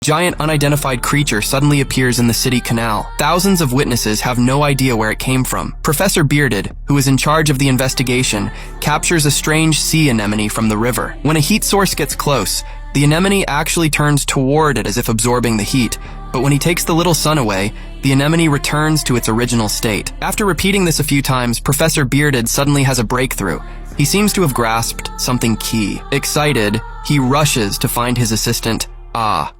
giant unidentified creature suddenly appears in the city canal. Thousands of witnesses have no idea where it came from. Professor Bearded, who is in charge of the investigation, captures a strange sea anemone from the river. When a heat source gets close, the anemone actually turns toward it as if absorbing the heat, but when he takes the little sun away, the anemone returns to its original state. After repeating this a few times, Professor Bearded suddenly has a breakthrough. He seems to have grasped something key. Excited, he rushes to find his assistant,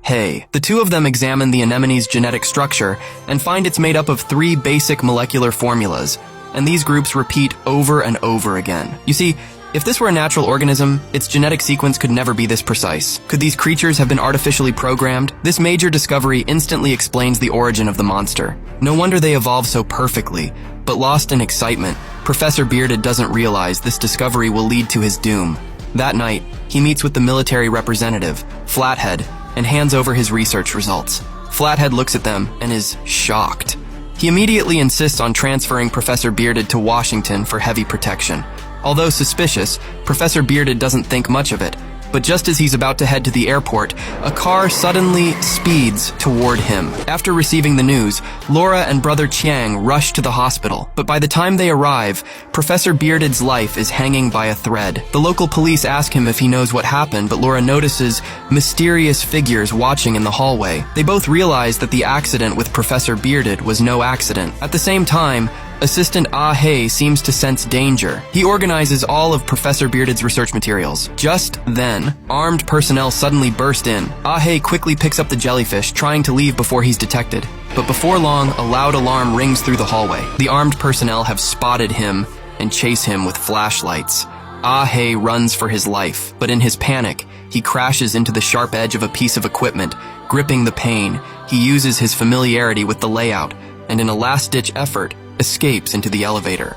Hey. The two of them examine the anemone's genetic structure and find it's made up of 3 basic molecular formulas, and these groups repeat over and over again. You see, if this were a natural organism, its genetic sequence could never be this precise. Could these creatures have been artificially programmed? This major discovery instantly explains the origin of the monster. No wonder they evolved so perfectly, but lost in excitement, Professor Bearded doesn't realize this discovery will lead to his doom. That night, he meets with the military representative, Flathead, and hands over his research results. Flathead looks at them and is shocked. He immediately insists on transferring Professor Bearded to Washington for heavy protection. Although suspicious, Professor Bearded doesn't think much of it, but just as he's about to head to the airport, a car suddenly speeds toward him. After receiving the news, Laura and Brother Chiang rush to the hospital, but by the time they arrive, Professor Bearded's life is hanging by a thread. The local police ask him if he knows what happened, but Laura notices mysterious figures watching in the hallway. They both realize that the accident with Professor Bearded was no accident. At the same time, Assistant Hey seems to sense danger. He organizes all of Professor Bearded's research materials. Just then, armed personnel suddenly burst in. Hey quickly picks up the jellyfish, trying to leave before he's detected. But before long, a loud alarm rings through the hallway. The armed personnel have spotted him and chase him with flashlights. Hey runs for his life, but in his panic, he crashes into the sharp edge of a piece of equipment. Gripping the pain, he uses his familiarity with the layout, and in a last-ditch effort, escapes into the elevator.